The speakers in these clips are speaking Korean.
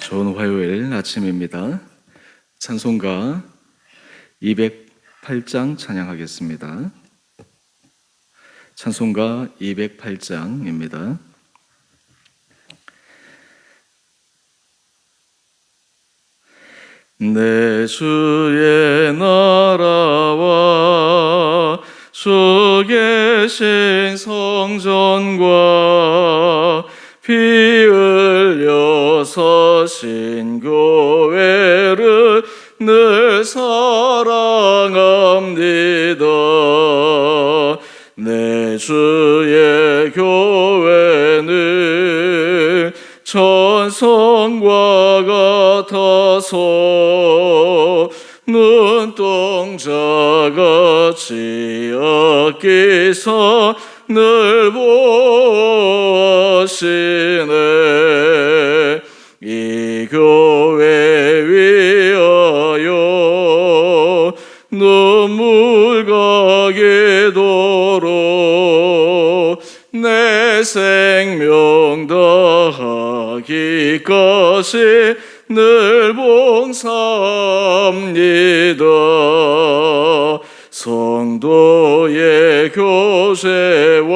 좋은 화요일 아침입니다. 찬송가 208장 찬양하겠습니다. 찬송가 208장입니다. 내 주의 나라와 주 계신 성전과 피 흘려 서신 교회를 늘 사랑합니다. 내 주의 교회는 천성과 같아서 눈동자같이 아끼사 늘 보시네. 이 교회 위하여 눈물과 기도로 내 생명 다하기까지 늘 봉사합니다. 성도의 교제와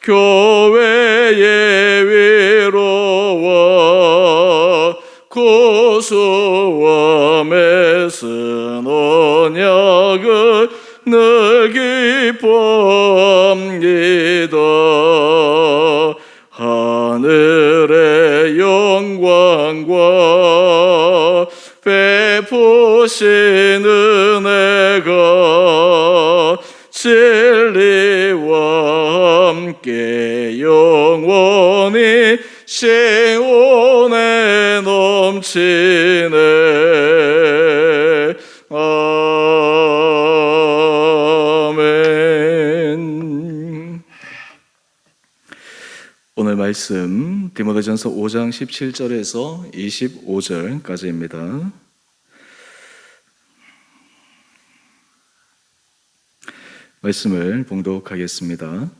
교회의 위로와 고소함에 쓴 언약을 늘 기뻐합니다. 하늘의 영광과 베푸신 은혜가 진리와 함께 영원히 시온에 넘치네. 아멘. 오늘 말씀 디모데전서 5장 17절에서 25절까지입니다. 말씀을 봉독하겠습니다.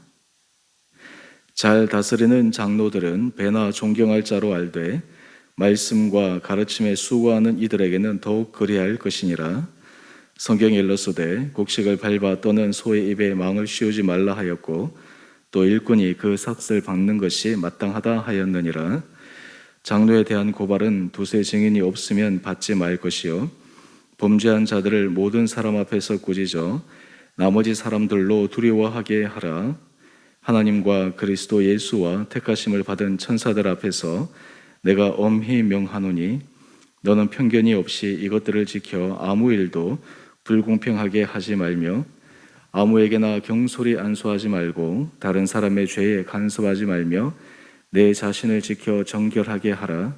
잘 다스리는 장로들은 배나 존경할 자로 알되 말씀과 가르침에 수고하는 이들에게는 더욱 그리할 것이니라. 성경에 일렀으되 곡식을 밟아 떠는 소의 입에 망을 씌우지 말라 하였고 또 일꾼이 그 삭슬 박는 것이 마땅하다 하였느니라. 장로에 대한 고발은 두세 증인이 없으면 받지 말 것이요 범죄한 자들을 모든 사람 앞에서 꾸짖어 나머지 사람들로 두려워하게 하라. 하나님과 그리스도 예수와 택하심을 받은 천사들 앞에서 내가 엄히 명하노니 너는 편견이 없이 이것들을 지켜 아무 일도 불공평하게 하지 말며 아무에게나 경솔히 안수하지 말고 다른 사람의 죄에 간섭하지 말며 내 자신을 지켜 정결하게 하라.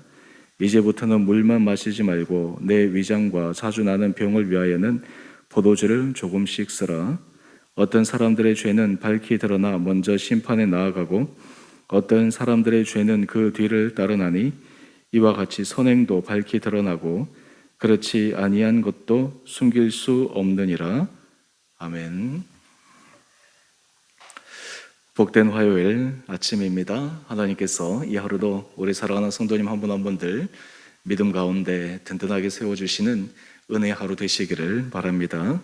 이제부터는 물만 마시지 말고 내 위장과 자주 나는 병을 위하여는 포도주를 조금씩 쓰라. 어떤 사람들의 죄는 밝히 드러나 먼저 심판에 나아가고 어떤 사람들의 죄는 그 뒤를 따르나니 이와 같이 선행도 밝히 드러나고 그렇지 아니한 것도 숨길 수 없느니라. 아멘. 복된 화요일 아침입니다. 하나님께서 이 하루도 우리 사랑하는 성도님 한 분 한 분들 믿음 가운데 든든하게 세워주시는 은혜의 하루 되시기를 바랍니다.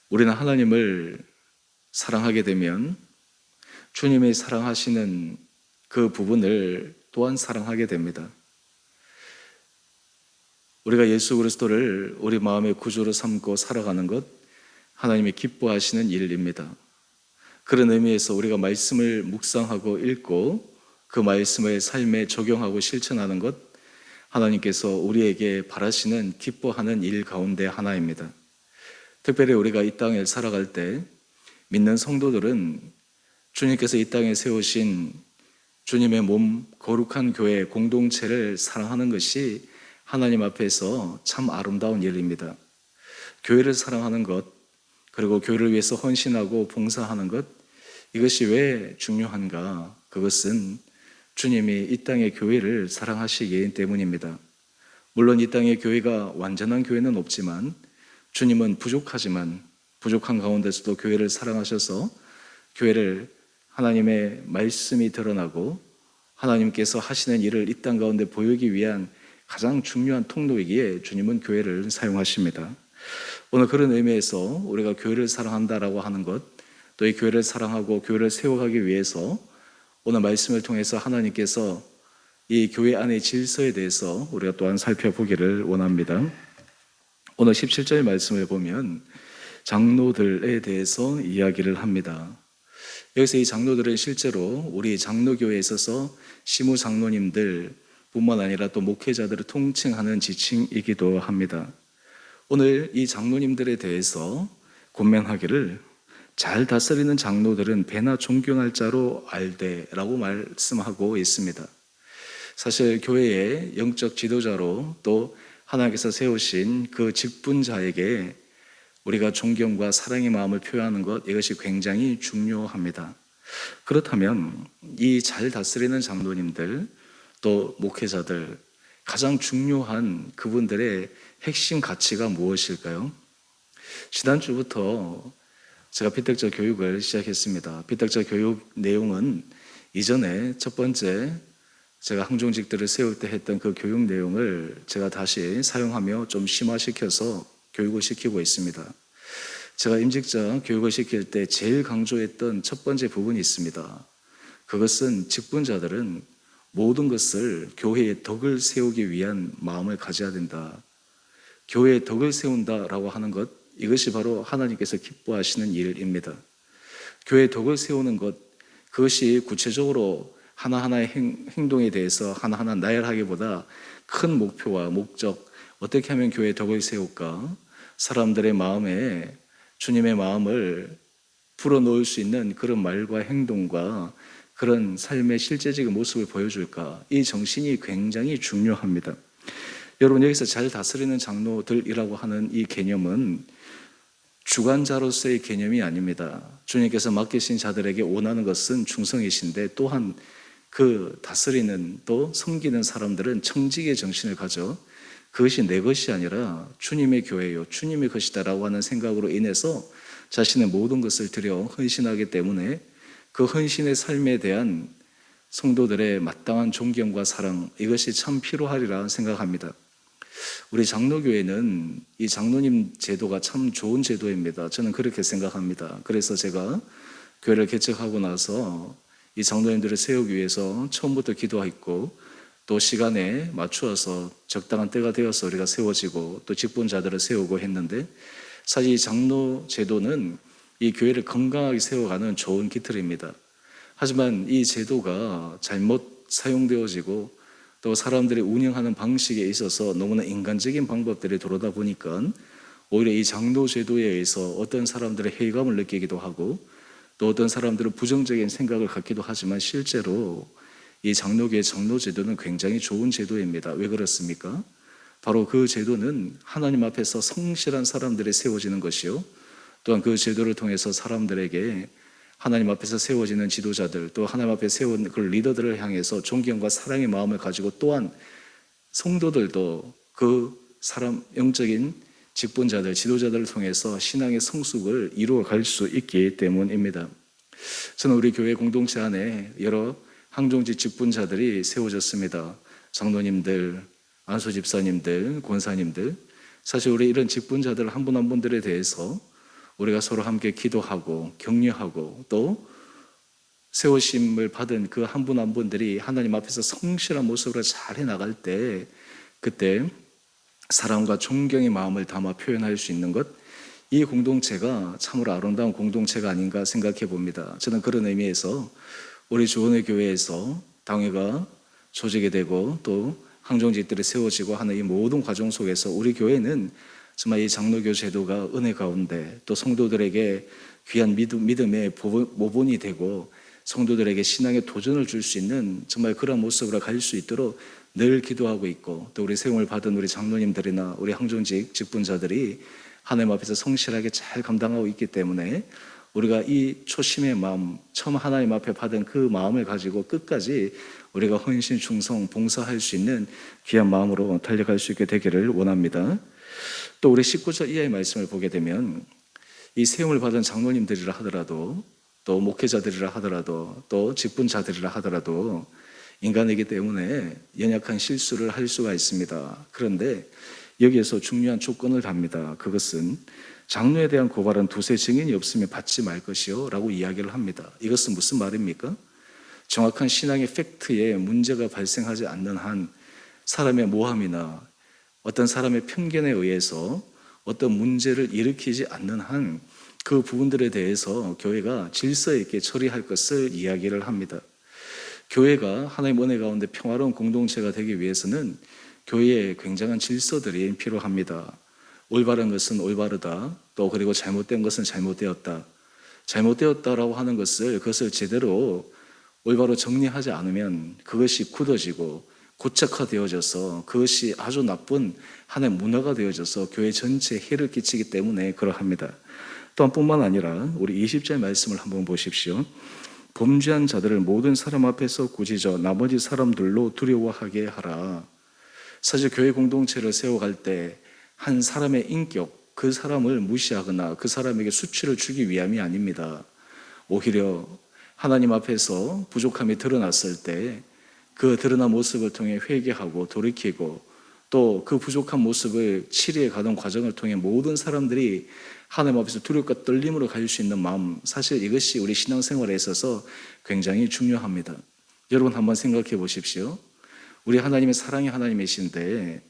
우리는 하나님을 사랑하게 되면 주님이 사랑하시는 그 부분을 또한 사랑하게 됩니다. 우리가 예수 그리스도를 우리 마음의 구주로 삼고 살아가는 것 하나님이 기뻐하시는 일입니다. 그런 의미에서 우리가 말씀을 묵상하고 읽고 그 말씀을 삶에 적용하고 실천하는 것 하나님께서 우리에게 바라시는 기뻐하는 일 가운데 하나입니다. 특별히 우리가 이 땅에 살아갈 때 믿는 성도들은 주님께서 이 땅에 세우신 주님의 몸 거룩한 교회 공동체를 사랑하는 것이 하나님 앞에서 참 아름다운 일입니다. 교회를 사랑하는 것 그리고 교회를 위해서 헌신하고 봉사하는 것 이것이 왜 중요한가? 그것은 주님이 이 땅의 교회를 사랑하시기 때문입니다. 물론 이 땅의 교회가 완전한 교회는 없지만 주님은 부족하지만 부족한 가운데서도 교회를 사랑하셔서 교회를 하나님의 말씀이 드러나고 하나님께서 하시는 일을 이 땅 가운데 보이기 위한 가장 중요한 통로이기에 주님은 교회를 사용하십니다. 오늘 그런 의미에서 우리가 교회를 사랑한다라고 하는 것, 또 이 교회를 사랑하고 교회를 세워가기 위해서 오늘 말씀을 통해서 하나님께서 이 교회 안의 질서에 대해서 우리가 또한 살펴보기를 원합니다. 오늘 17절 말씀을 보면 장로들에 대해서 이야기를 합니다. 여기서 이 장로들은 실제로 우리 장로교회에 있어서 시무 장로님들 뿐만 아니라 또 목회자들을 통칭하는 지칭이기도 합니다. 오늘 이 장로님들에 대해서 권면하기를 잘 다스리는 장로들은 배나 존경할 자로 알되라고 말씀하고 있습니다. 사실 교회의 영적 지도자로 또 하나님께서 세우신 그 직분자에게 우리가 존경과 사랑의 마음을 표현하는 것, 이것이 굉장히 중요합니다. 그렇다면 이 잘 다스리는 장로님들 또 목회자들 가장 중요한 그분들의 핵심 가치가 무엇일까요? 지난주부터 제가 비택자 교육을 시작했습니다. 비택자 교육 내용은 이전에 첫 번째 제가 항종직들을 세울 때 했던 그 교육 내용을 제가 다시 사용하며 좀 심화시켜서 교육을 시키고 있습니다. 제가 임직자 교육을 시킬 때 제일 강조했던 첫 번째 부분이 있습니다. 그것은 직분자들은 모든 것을 교회의 덕을 세우기 위한 마음을 가져야 된다. 교회의 덕을 세운다라고 하는 것, 이것이 바로 하나님께서 기뻐하시는 일입니다. 교회의 덕을 세우는 것, 그것이 구체적으로 하나하나의 행동에 대해서 하나하나 나열하기보다 큰 목표와 목적, 어떻게 하면 교회의 덕을 세울까? 사람들의 마음에 주님의 마음을 불어넣을 수 있는 그런 말과 행동과 그런 삶의 실제적인 모습을 보여줄까? 이 정신이 굉장히 중요합니다. 여러분, 여기서 잘 다스리는 장로들이라고 하는 이 개념은 주관자로서의 개념이 아닙니다. 주님께서 맡기신 자들에게 원하는 것은 충성이신데 또한 그 다스리는 또 섬기는 사람들은 청직의 정신을 가져 그것이 내 것이 아니라 주님의 교회요, 주님의 것이다라고 하는 생각으로 인해서 자신의 모든 것을 들여 헌신하기 때문에 그 헌신의 삶에 대한 성도들의 마땅한 존경과 사랑, 이것이 참 필요하리라 생각합니다. 우리 장로교회는 이 장로님 제도가 참 좋은 제도입니다. 저는 그렇게 생각합니다. 그래서 제가 교회를 개척하고 나서 이 장로님들을 세우기 위해서 처음부터 기도했고 또 시간에 맞추어서 적당한 때가 되어서 우리가 세워지고 또 직분자들을 세우고 했는데, 사실 이 장로 제도는 이 교회를 건강하게 세워가는 좋은 기틀입니다. 하지만 이 제도가 잘못 사용되어지고 또 사람들이 운영하는 방식에 있어서 너무나 인간적인 방법들이 들어오다 보니까 오히려 이 장로 제도에 의해서 어떤 사람들의 회의감을 느끼기도 하고 또 어떤 사람들은 부정적인 생각을 갖기도 하지만 실제로 이 장로교의 장로 제도는 굉장히 좋은 제도입니다. 왜 그렇습니까? 바로 그 제도는 하나님 앞에서 성실한 사람들이 세워지는 것이요, 또한 그 제도를 통해서 사람들에게 하나님 앞에서 세워지는 지도자들, 또 하나님 앞에 세운 그 리더들을 향해서 존경과 사랑의 마음을 가지고 또한 성도들도 그 사람 영적인 직분자들, 지도자들을 통해서 신앙의 성숙을 이루어 갈 수 있기 때문입니다. 저는 우리 교회 공동체 안에 여러 항종직 직분자들이 세워졌습니다. 장로님들, 안수 집사님들, 권사님들, 사실 우리 이런 직분자들 한 분 한 분들에 대해서 우리가 서로 함께 기도하고 격려하고 또 세우심을 받은 그 한 분 한 분들이 하나님 앞에서 성실한 모습으로 잘 해나갈 때 그때 사랑과 존경의 마음을 담아 표현할 수 있는 것, 이 공동체가 참으로 아름다운 공동체가 아닌가 생각해 봅니다. 저는 그런 의미에서 우리 주원의 교회에서 당회가 조직이 되고 또 항종직들이 세워지고 하는 이 모든 과정 속에서 우리 교회는 정말 이 장로교 제도가 은혜 가운데 또 성도들에게 귀한 믿음의 모본이 되고 성도들에게 신앙의 도전을 줄 수 있는 정말 그런 모습으로 갈 수 있도록 늘 기도하고 있고, 또 우리 세움을 받은 우리 장로님들이나 우리 항종직 직분자들이 하나님 앞에서 성실하게 잘 감당하고 있기 때문에 우리가 이 초심의 마음, 처음 하나님 앞에 받은 그 마음을 가지고 끝까지 우리가 헌신, 충성, 봉사할 수 있는 귀한 마음으로 달려갈 수 있게 되기를 원합니다. 또 우리 19절 이하의 말씀을 보게 되면 이 세움을 받은 장로님들이라 하더라도 또 목회자들이라 하더라도 또 직분자들이라 하더라도 인간이기 때문에 연약한 실수를 할 수가 있습니다. 그런데 여기에서 중요한 조건을 답니다. 그것은 장로에 대한 고발은 두세 증인이 없으면 받지 말 것이요 라고 이야기를 합니다. 이것은 무슨 말입니까? 정확한 신앙의 팩트에 문제가 발생하지 않는 한 사람의 모함이나 어떤 사람의 편견에 의해서 어떤 문제를 일으키지 않는 한 그 부분들에 대해서 교회가 질서 있게 처리할 것을 이야기를 합니다. 교회가 하나님 은혜 가운데 평화로운 공동체가 되기 위해서는 교회에 굉장한 질서들이 필요합니다. 올바른 것은 올바르다. 또 그리고 잘못된 것은 잘못되었다. 잘못되었다라고 하는 것을 그것을 제대로 올바로 정리하지 않으면 그것이 굳어지고 고착화되어져서 그것이 아주 나쁜 하나의 문화가 되어져서 교회 전체에 해를 끼치기 때문에 그러합니다. 또한 뿐만 아니라 우리 20절 말씀을 한번 보십시오. 범죄한 자들을 모든 사람 앞에서 꾸짖어 나머지 사람들로 두려워하게 하라. 사실 교회 공동체를 세워갈 때 한 사람의 인격, 그 사람을 무시하거나 그 사람에게 수치를 주기 위함이 아닙니다. 오히려 하나님 앞에서 부족함이 드러났을 때 그 드러난 모습을 통해 회개하고 돌이키고 또 그 부족한 모습을 치리해 가던 과정을 통해 모든 사람들이 하나님 앞에서 두렵과 떨림으로 갈 수 있는 마음, 사실 이것이 우리 신앙생활에 있어서 굉장히 중요합니다. 여러분 한번 생각해 보십시오. 우리 하나님의 사랑의 하나님이신데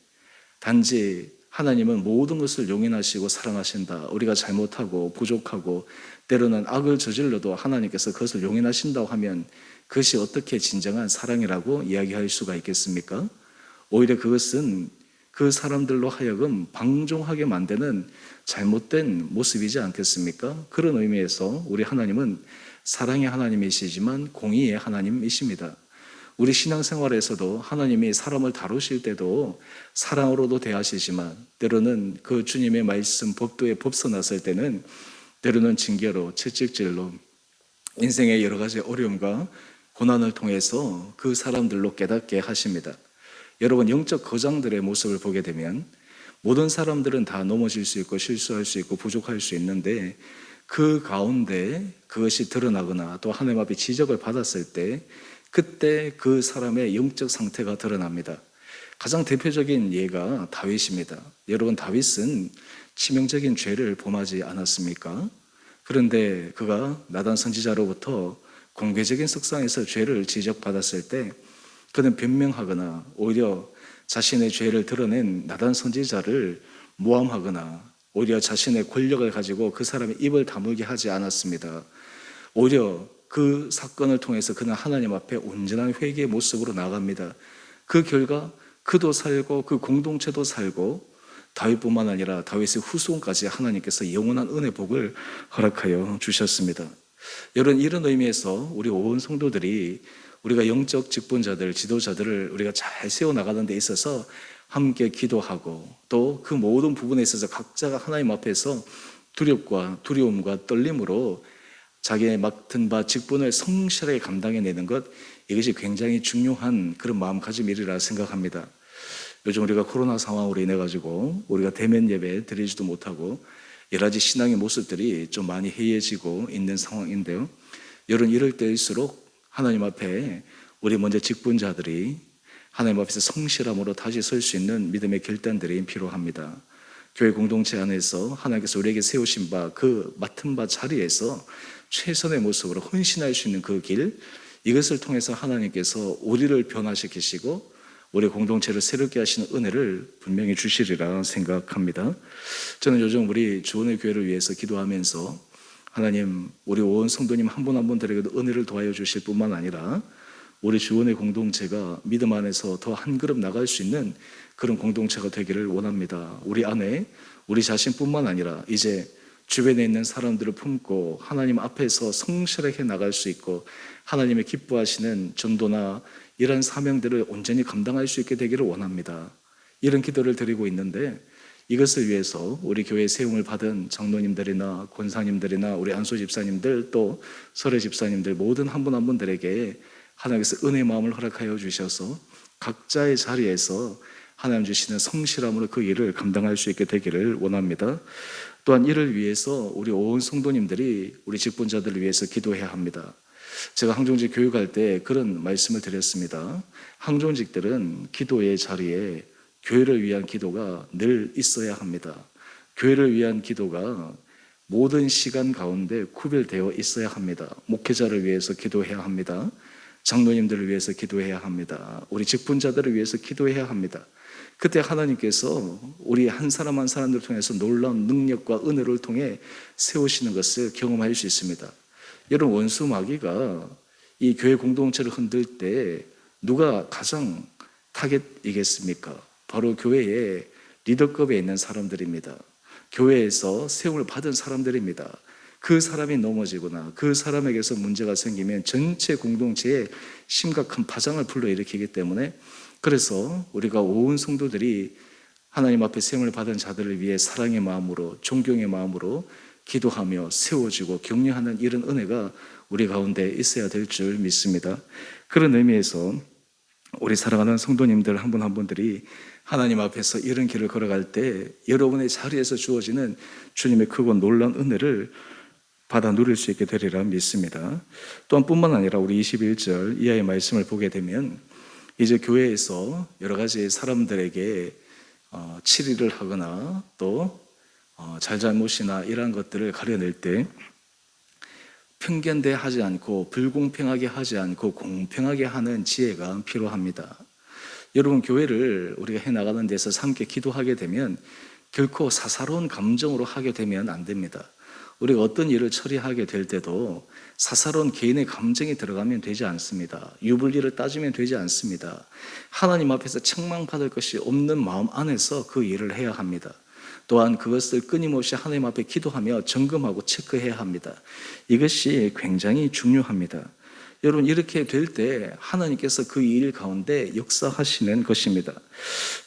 단지 하나님은 모든 것을 용인하시고 사랑하신다. 우리가 잘못하고 부족하고 때로는 악을 저질러도 하나님께서 그것을 용인하신다고 하면 그것이 어떻게 진정한 사랑이라고 이야기할 수가 있겠습니까? 오히려 그것은 그 사람들로 하여금 방종하게 만드는 잘못된 모습이지 않겠습니까? 그런 의미에서 우리 하나님은 사랑의 하나님이시지만 공의의 하나님이십니다. 우리 신앙생활에서도 하나님이 사람을 다루실 때도 사랑으로도 대하시지만 때로는 그 주님의 말씀 법도에 벗어났을 때는 때로는 징계로 채찍질로 인생의 여러 가지 어려움과 고난을 통해서 그 사람들로 깨닫게 하십니다. 여러분 영적 거장들의 모습을 보게 되면 모든 사람들은 다 넘어질 수 있고 실수할 수 있고 부족할 수 있는데 그 가운데 그것이 드러나거나 또 하나님 앞에 지적을 받았을 때 그때 그 사람의 영적 상태가 드러납니다. 가장 대표적인 예가 다윗입니다. 여러분 다윗은 치명적인 죄를 범하지 않았습니까? 그런데 그가 나단 선지자로부터 공개적인 석상에서 죄를 지적받았을 때 그는 변명하거나 오히려 자신의 죄를 드러낸 나단 선지자를 모함하거나 오히려 자신의 권력을 가지고 그 사람의 입을 다물게 하지 않았습니다. 오히려 그 사건을 통해서 그는 하나님 앞에 온전한 회개의 모습으로 나갑니다. 그 결과 그도 살고 그 공동체도 살고 다윗뿐만 아니라 다윗의 후손까지 하나님께서 영원한 은혜 복을 허락하여 주셨습니다. 여러분 이런 의미에서 우리 온 성도들이 우리가 영적 직분자들, 지도자들을 우리가 잘 세워나가는 데 있어서 함께 기도하고 또 그 모든 부분에 있어서 각자가 하나님 앞에서 두려움과 떨림으로 자기의 맡은 바 직분을 성실하게 감당해내는 것, 이것이 굉장히 중요한 그런 마음가짐이라 생각합니다. 요즘 우리가 코로나 상황으로 인해 가지고 우리가 대면 예배 드리지도 못하고 여러 가지 신앙의 모습들이 좀 많이 해이해지고 있는 상황인데요. 여러분 이럴 때일수록 하나님 앞에 우리 먼저 직분자들이 하나님 앞에서 성실함으로 다시 설 수 있는 믿음의 결단들이 필요합니다. 교회 공동체 안에서 하나님께서 우리에게 세우신 바 그 맡은 바 자리에서 최선의 모습으로 헌신할 수 있는 그 길, 이것을 통해서 하나님께서 우리를 변화시키시고 우리 공동체를 새롭게 하시는 은혜를 분명히 주시리라 생각합니다. 저는 요즘 우리 주원의 교회를 위해서 기도하면서 하나님 우리 온 성도님 한 분 한 분들에게도 은혜를 더하여 주실 뿐만 아니라 우리 주원의 공동체가 믿음 안에서 더 한 걸음 나갈 수 있는 그런 공동체가 되기를 원합니다. 우리 안에 우리 자신뿐만 아니라 이제 주변에 있는 사람들을 품고 하나님 앞에서 성실하게 나갈 수 있고 하나님의 기뻐하시는 전도나 이런 사명들을 온전히 감당할 수 있게 되기를 원합니다. 이런 기도를 드리고 있는데 이것을 위해서 우리 교회 세움을 받은 장로님들이나 권사님들이나 우리 안소 집사님들 또 설혜 집사님들 모든 한 분 한 분들에게 하나님께서 은혜의 마음을 허락하여 주셔서 각자의 자리에서 하나님 주시는 성실함으로 그 일을 감당할 수 있게 되기를 원합니다. 또한 이를 위해서 우리 온 성도님들이 우리 직분자들을 위해서 기도해야 합니다. 제가 항종직 교육할 때 그런 말씀을 드렸습니다. 항종직들은 기도의 자리에 교회를 위한 기도가 늘 있어야 합니다. 교회를 위한 기도가 모든 시간 가운데 구별되어 있어야 합니다. 목회자를 위해서 기도해야 합니다. 장로님들을 위해서 기도해야 합니다. 우리 직분자들을 위해서 기도해야 합니다. 그때 하나님께서 우리 한 사람 한 사람들을 통해서 놀라운 능력과 은혜를 통해 세우시는 것을 경험할 수 있습니다. 여러분, 원수 마귀가 이 교회 공동체를 흔들 때 누가 가장 타겟이겠습니까? 바로 교회의 리더급에 있는 사람들입니다. 교회에서 세움을 받은 사람들입니다. 그 사람이 넘어지거나 그 사람에게서 문제가 생기면 전체 공동체에 심각한 파장을 불러일으키기 때문에, 그래서 우리가 온 성도들이 하나님 앞에 세움을 받은 자들을 위해 사랑의 마음으로, 존경의 마음으로 기도하며 세워주고 격려하는 이런 은혜가 우리 가운데 있어야 될 줄 믿습니다. 그런 의미에서 우리 사랑하는 성도님들 한 분 한 분들이 하나님 앞에서 이런 길을 걸어갈 때 여러분의 자리에서 주어지는 주님의 크고 놀라운 은혜를 받아 누릴 수 있게 되리라 믿습니다. 또한 뿐만 아니라 우리 21절 이하의 말씀을 보게 되면, 이제 교회에서 여러 가지 사람들에게 치리를 하거나 또 잘잘못이나 이러한 것들을 가려낼 때 편견대하지 않고 불공평하게 하지 않고 공평하게 하는 지혜가 필요합니다. 여러분, 교회를 우리가 해나가는 데서 함께 기도하게 되면 결코 사사로운 감정으로 하게 되면 안 됩니다. 우리가 어떤 일을 처리하게 될 때도 사사로운 개인의 감정이 들어가면 되지 않습니다. 유불리를 따지면 되지 않습니다. 하나님 앞에서 책망받을 것이 없는 마음 안에서 그 일을 해야 합니다. 또한 그것을 끊임없이 하나님 앞에 기도하며 점검하고 체크해야 합니다. 이것이 굉장히 중요합니다. 여러분, 이렇게 될 때 하나님께서 그 일 가운데 역사하시는 것입니다.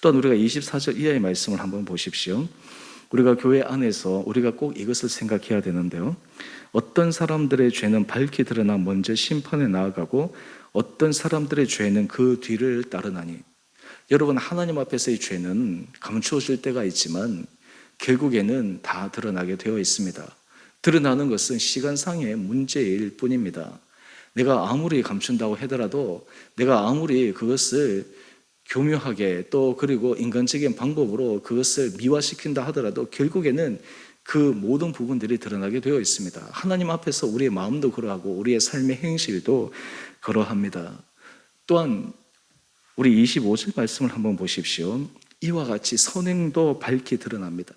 또한 우리가 24절 이하의 말씀을 한번 보십시오. 우리가 교회 안에서 우리가 꼭 이것을 생각해야 되는데요. 어떤 사람들의 죄는 밝히 드러나 먼저 심판에 나아가고 어떤 사람들의 죄는 그 뒤를 따르나니. 여러분, 하나님 앞에서의 죄는 감추어질 때가 있지만 결국에는 다 드러나게 되어 있습니다. 드러나는 것은 시간상의 문제일 뿐입니다. 내가 아무리 감춘다고 하더라도, 내가 아무리 그것을 교묘하게 또 그리고 인간적인 방법으로 그것을 미화시킨다 하더라도 결국에는 그 모든 부분들이 드러나게 되어 있습니다. 하나님 앞에서 우리의 마음도 그러하고 우리의 삶의 행실도 그러합니다. 또한 우리 25절 말씀을 한번 보십시오. 이와 같이 선행도 밝히 드러납니다.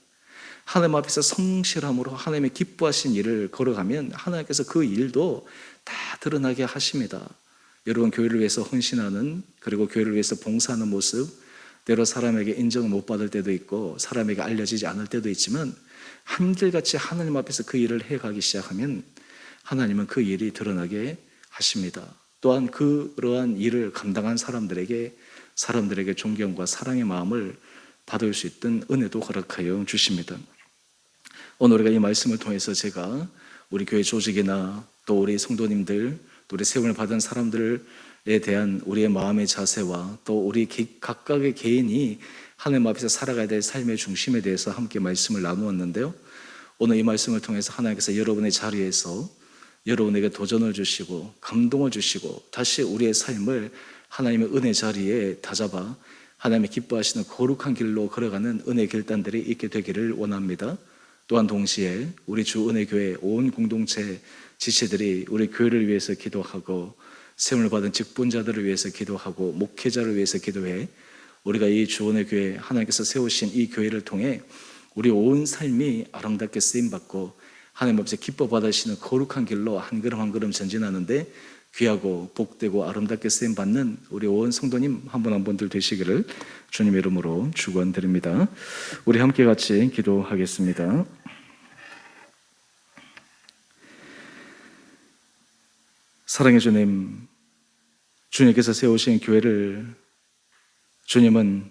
하나님 앞에서 성실함으로 하나님의 기뻐하신 일을 걸어가면 하나님께서 그 일도 다 드러나게 하십니다. 여러분, 교회를 위해서 헌신하는, 그리고 교회를 위해서 봉사하는 모습, 때로 사람에게 인정을 못 받을 때도 있고 사람에게 알려지지 않을 때도 있지만 한결같이 하나님 앞에서 그 일을 해가기 시작하면 하나님은 그 일이 드러나게 하십니다. 또한 그러한 일을 감당한 사람들에게 존경과 사랑의 마음을 받을 수 있던 은혜도 허락하여 주십니다. 오늘 우리가 이 말씀을 통해서 제가 우리 교회 조직이나 또 우리 성도님들, 또 우리 세움을 받은 사람들에 대한 우리의 마음의 자세와 또 우리 각각의 개인이 하나님 앞에서 살아가야 될 삶의 중심에 대해서 함께 말씀을 나누었는데요. 오늘 이 말씀을 통해서 하나님께서 여러분의 자리에서 여러분에게 도전을 주시고 감동을 주시고 다시 우리의 삶을 하나님의 은혜 자리에 다잡아 하나님의 기뻐하시는 거룩한 길로 걸어가는 은혜 결단들이 있게 되기를 원합니다. 또한 동시에 우리 주 은혜교회 온 공동체 지체들이 우리 교회를 위해서 기도하고 세움을 받은 직분자들을 위해서 기도하고 목회자를 위해서 기도해 우리가 이 주 은혜교회 하나님께서 세우신 이 교회를 통해 우리 온 삶이 아름답게 쓰임받고 하나님 앞에서 기뻐 받으시는 거룩한 길로 한 걸음 한 걸음 전진하는데 귀하고 복되고 아름답게 쓰임받는 우리 온 성도님 한 분 한 분들 되시기를 주님 이름으로 축원드립니다. 우리 함께 같이 기도하겠습니다. 사랑의 주님, 주님께서 세우신 교회를 주님은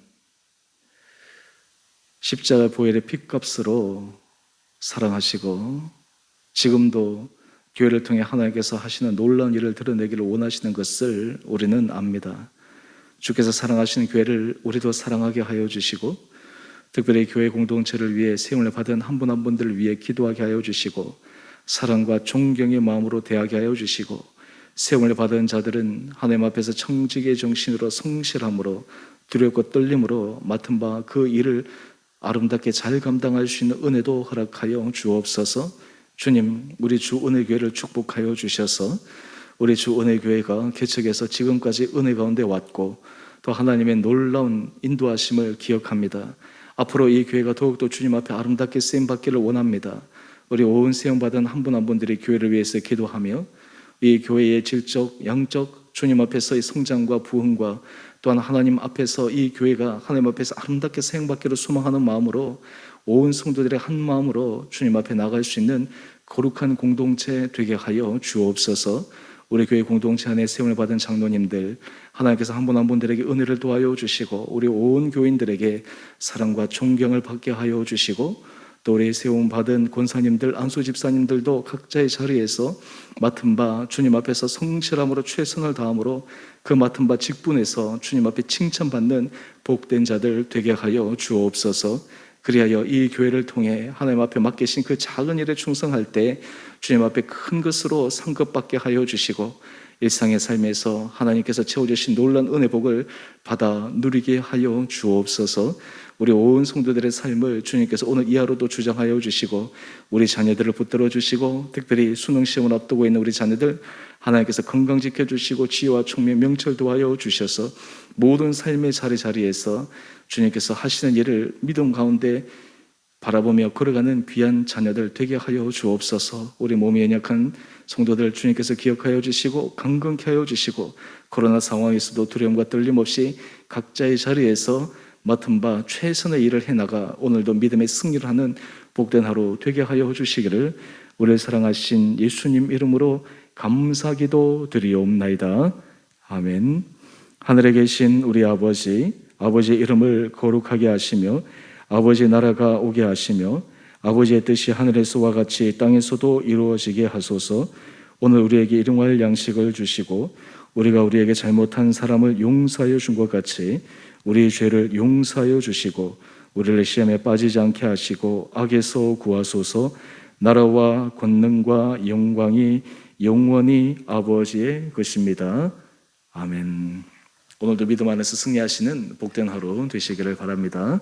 십자가 보혈의 핏값으로 사랑하시고 지금도 교회를 통해 하나님께서 하시는 놀라운 일을 드러내기를 원하시는 것을 우리는 압니다. 주께서 사랑하시는 교회를 우리도 사랑하게 하여 주시고 특별히 교회 공동체를 위해 세움을 받은 한 분 한 분들을 위해 기도하게 하여 주시고 사랑과 존경의 마음으로 대하게 하여 주시고 세움을 받은 자들은 하나님 앞에서 청직의 정신으로 성실함으로 두렵고 떨림으로 맡은 바 그 일을 아름답게 잘 감당할 수 있는 은혜도 허락하여 주옵소서. 주님, 우리 주 은혜교회를 축복하여 주셔서 우리 주 은혜교회가 개척해서 지금까지 은혜 가운데 왔고 또 하나님의 놀라운 인도하심을 기억합니다. 앞으로 이 교회가 더욱더 주님 앞에 아름답게 쓰임받기를 원합니다. 우리 온 세움받은 한 분 한 분들이 교회를 위해서 기도하며 이 교회의 질적, 양적 주님 앞에서의 성장과 부흥과 또한 하나님 앞에서 이 교회가 하나님 앞에서 아름답게 사용받기를 소망하는 마음으로 온 성도들의 한 마음으로 주님 앞에 나갈 수 있는 거룩한 공동체 되게 하여 주옵소서. 우리 교회 공동체 안에 세움을 받은 장로님들 하나님께서 한 분 한 분들에게 은혜를 도와여 주시고 우리 온 교인들에게 사랑과 존경을 받게 하여 주시고 또 우리 세움 받은 권사님들, 안수 집사님들도 각자의 자리에서 맡은 바 주님 앞에서 성실함으로 최선을 다함으로 그 맡은 바 직분에서 주님 앞에 칭찬받는 복된 자들 되게 하여 주옵소서. 그리하여 이 교회를 통해 하나님 앞에 맡기신 그 작은 일에 충성할 때 주님 앞에 큰 것으로 상급받게 하여 주시고 일상의 삶에서 하나님께서 채워주신 놀라운 은혜 복을 받아 누리게 하여 주옵소서. 우리 온 성도들의 삶을 주님께서 오늘 이 하루도 주장하여 주시고 우리 자녀들을 붙들어 주시고 특별히 수능 시험을 앞두고 있는 우리 자녀들 하나님께서 건강 지켜주시고 지혜와 총명 명철 도하여 주셔서 모든 삶의 자리자리에서 주님께서 하시는 일을 믿음 가운데 바라보며 걸어가는 귀한 자녀들 되게 하여 주옵소서. 우리 몸이 연약한 성도들 주님께서 기억하여 주시고 강건케 하여 주시고 코로나 상황에서도 두려움과 떨림 없이 각자의 자리에서 맡은 바 최선의 일을 해나가 오늘도 믿음의 승리를 하는 복된 하루 되게 하여 주시기를 우리를 사랑하신 예수님 이름으로 감사기도 드리옵나이다. 아멘. 하늘에 계신 우리 아버지, 아버지의 이름을 거룩하게 하시며 아버지의 나라가 오게 하시며 아버지의 뜻이 하늘에서와 같이 땅에서도 이루어지게 하소서. 오늘 우리에게 일용할 양식을 주시고 우리가 우리에게 잘못한 사람을 용서하여 준 것 같이 우리 죄를 용서하여 주시고 우리를 시험에 빠지지 않게 하시고 악에서 구하소서. 나라와 권능과 영광이 영원히 아버지의 것입니다. 아멘. 오늘도 믿음 안에서 승리하시는 복된 하루 되시기를 바랍니다.